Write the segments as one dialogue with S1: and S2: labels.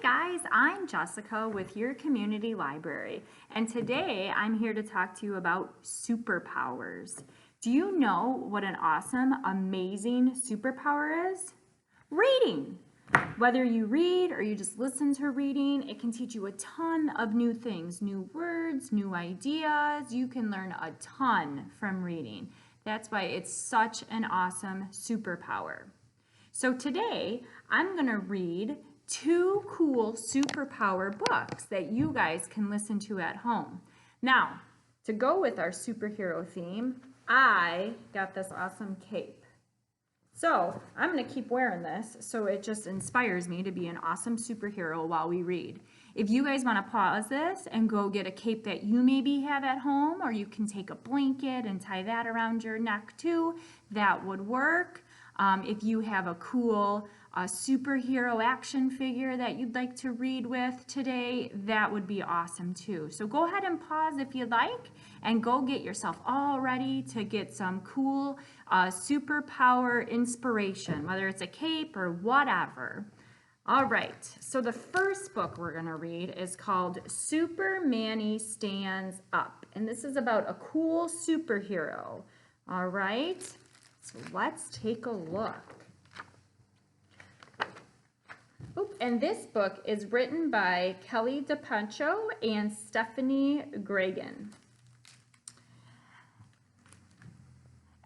S1: Hi guys, I'm Jessica with your community library, and today I'm here to talk to you about superpowers. Do you know what an awesome, amazing superpower is? Reading! Whether you read or you just listen to reading, it can teach you a ton of new things, new words, new ideas. You can learn a ton from reading. That's why it's such an awesome superpower. So today, I'm going to read 2 cool superpower books that you guys can listen to at home. Now, to go with our superhero theme, I got this awesome cape. So I'm going to keep wearing this so it just inspires me to be an awesome superhero while we read. If you guys want to pause this and go get a cape that you maybe have at home, or you can take a blanket and tie that around your neck too, that would work. If you have a cool superhero action figure that you'd like to read with today, that would be awesome too. So go ahead and pause if you'd like and go get yourself all ready to get some cool superpower inspiration, whether it's a cape or whatever. All right, so the first book we're going to read is called SuperManny Stands Up, and this is about a cool superhero. All right, so let's take a look. And this book is written by Kelly DePancho and Stephanie Gregan.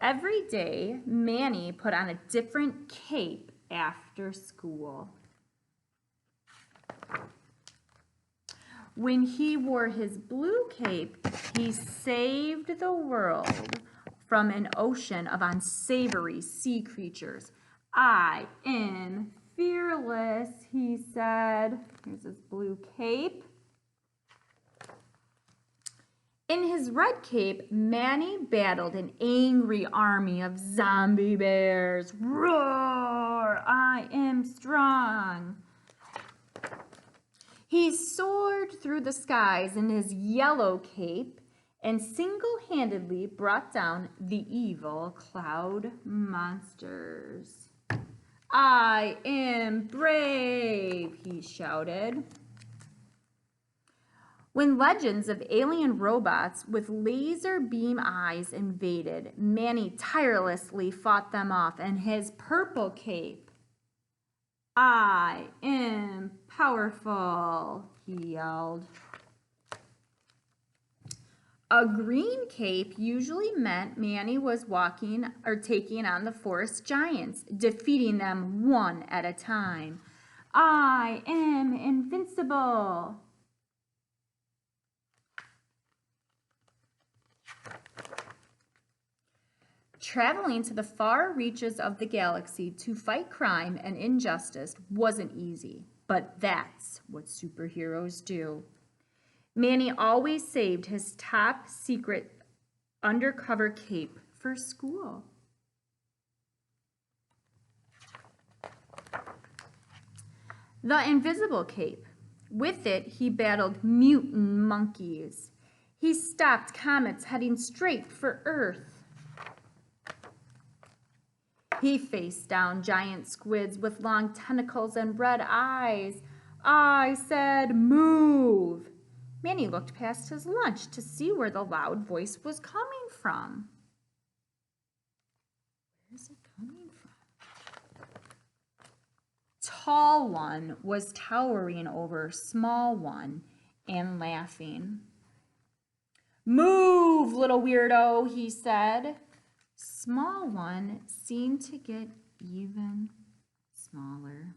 S1: Every day, Manny put on a different cape after school. When he wore his blue cape, he saved the world from an ocean of unsavory sea creatures. I am fearless, he said. Here's his blue cape. In his red cape, Manny battled an angry army of zombie bears. Roar! I am strong. He soared through the skies in his yellow cape and single-handedly brought down the evil cloud monsters. I am brave, he shouted. When legends of alien robots with laser beam eyes invaded, Manny tirelessly fought them off in his purple cape. I am powerful, he yelled. A green cape usually meant Manny was walking or taking on the forest giants, defeating them one at a time. I am invincible. Traveling to the far reaches of the galaxy to fight crime and injustice wasn't easy, but that's what superheroes do. Manny always saved his top secret undercover cape for school. The invisible cape. With it, he battled mutant monkeys. He stopped comets heading straight for Earth. He faced down giant squids with long tentacles and red eyes. I said, move. Manny looked past his lunch to see where the loud voice was coming from. Where is it coming from? Tall One was towering over Small One and laughing. Move, little weirdo, he said. Small One seemed to get even smaller.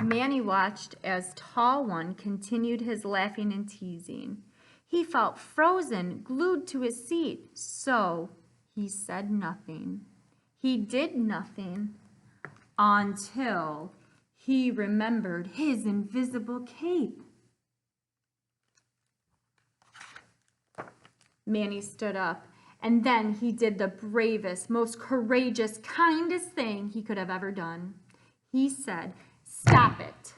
S1: Manny watched as Tall One continued his laughing and teasing. He felt frozen, glued to his seat, so he said nothing. He did nothing until he remembered his invisible cape. Manny stood up, and then he did the bravest, most courageous, kindest thing he could have ever done. He said, "Stop it."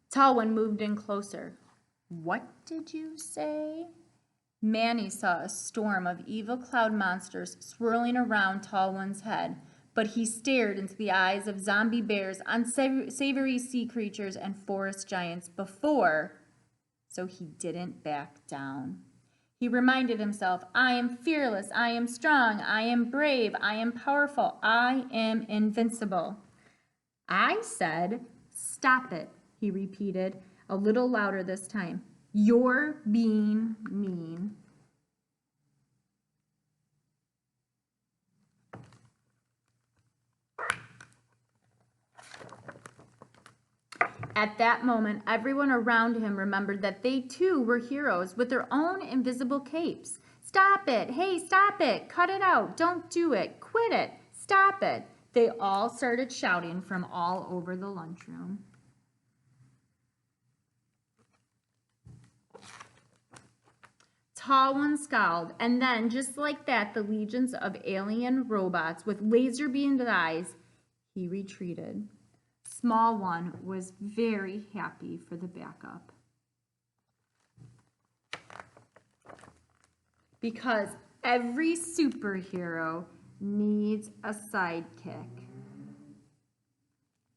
S1: Tall One moved in closer. "What did you say?" Manny saw a storm of evil cloud monsters swirling around Tall One's head, but he stared into the eyes of zombie bears, unsavory sea creatures, and forest giants so he didn't back down. He reminded himself, I am fearless, I am strong, I am brave, I am powerful, I am invincible. I said, stop it, he repeated, a little louder this time. You're being mean. At that moment, everyone around him remembered that they too were heroes with their own invisible capes. Stop it! Hey, stop it! Cut it out! Don't do it! Quit it! Stop it! They all started shouting from all over the lunchroom. Tall One scowled, and then, just like that, the legions of alien robots with laser-beamed eyes, he retreated. Small One was very happy for the backup. Because every superhero needs a sidekick.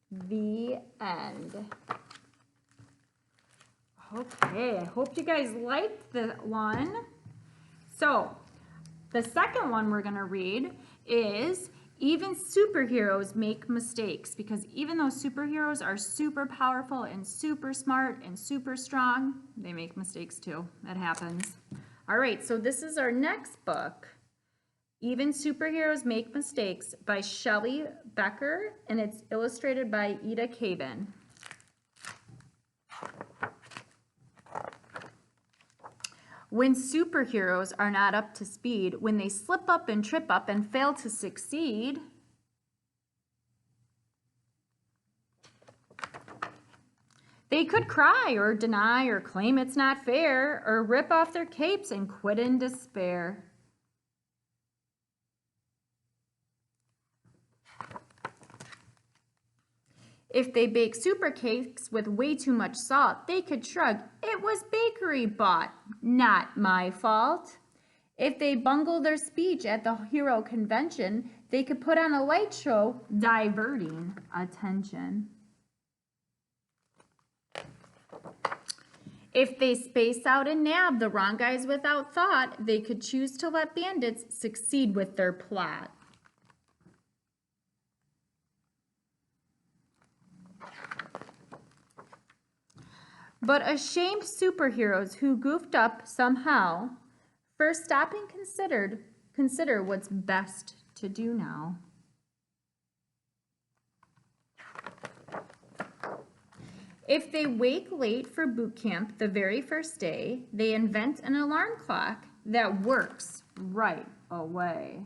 S1: The end. Okay, I hope you guys liked that one. So, the second one we're going to read is even superheroes make mistakes, because even though superheroes are super powerful and super smart and super strong, they make mistakes too. That happens. All right, so this is our next book, Even Superheroes Make Mistakes by Shelley Becker, and it's illustrated by Ida Caban. When superheroes are not up to speed, when they slip up and trip up and fail to succeed, they could cry or deny or claim it's not fair or rip off their capes and quit in despair. If they bake super cakes with way too much salt, they could shrug, it was bakery bought, not my fault. If they bungle their speech at the hero convention, they could put on a light show, diverting attention. If they space out and nab the wrong guys without thought, they could choose to let bandits succeed with their plot. But ashamed superheroes who goofed up somehow first stop and consider what's best to do now. If they wake late for boot camp the very first day, they invent an alarm clock that works right away.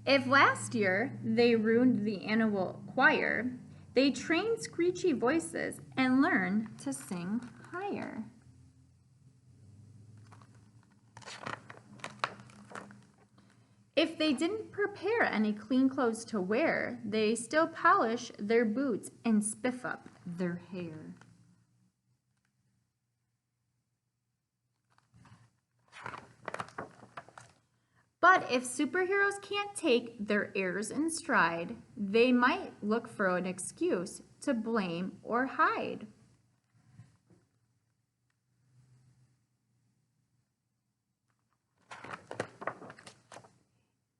S1: If last year they ruined the annual choir, they train screechy voices and learn to sing higher. If they didn't prepare any clean clothes to wear, they still polish their boots and spiff up their hair. But if superheroes can't take their airs in stride, they might look for an excuse to blame or hide.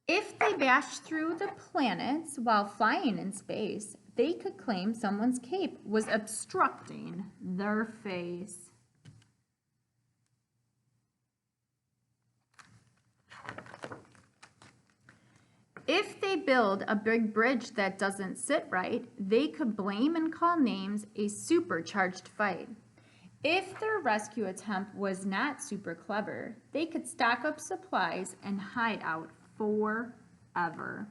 S1: If they bash through the planets while flying in space, they could claim someone's cape was obstructing their face. If they build a big bridge that doesn't sit right, they could blame and call names a supercharged fight. If their rescue attempt was not super clever, they could stock up supplies and hide out forever.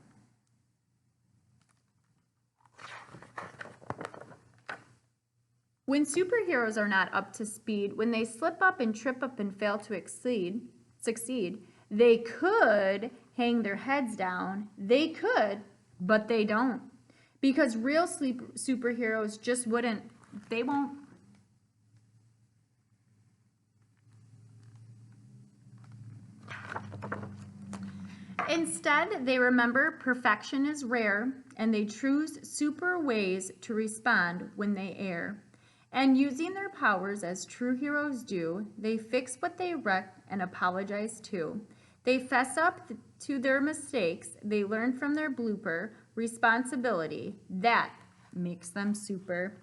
S1: When superheroes are not up to speed, when they slip up and trip up and fail to succeed, they could hang their heads down. They could, but they don't. Because real superheroes just wouldn't, they won't. Instead, they remember perfection is rare, and they choose super ways to respond when they err. And using their powers as true heroes do, they fix what they wreck and apologize too. They fess up to their mistakes, they learn from their blooper, responsibility. That makes them super.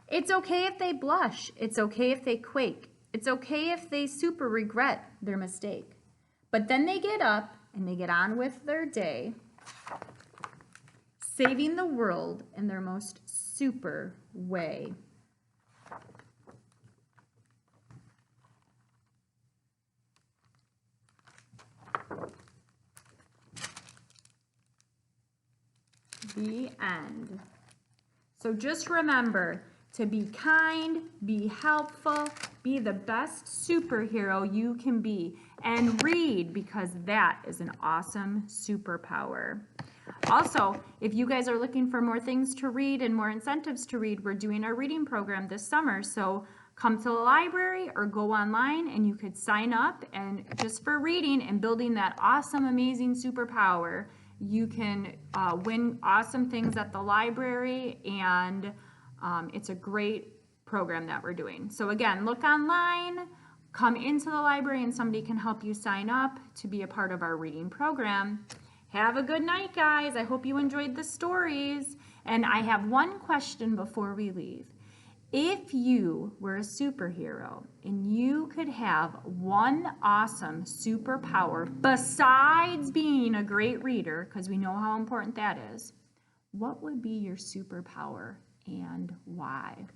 S1: It's okay if they blush. It's okay if they quake. It's okay if they super regret their mistake. But then they get up and they get on with their day, saving the world in their most super way. The end. So just remember to be kind, be helpful, be the best superhero you can be, and read, because that is an awesome superpower. Also, if you guys are looking for more things to read and more incentives to read, we're doing our reading program this summer. So come to the library or go online and you could sign up, and just for reading and building that awesome, amazing superpower, you can win awesome things at the library, and it's a great program that we're doing. So again, look online, come into the library, and somebody can help you sign up to be a part of our reading program. Have a good night, guys. I hope you enjoyed the stories. And I have one question before we leave. If you were a superhero and you could have one awesome superpower besides being a great reader, because we know how important that is, what would be your superpower and why?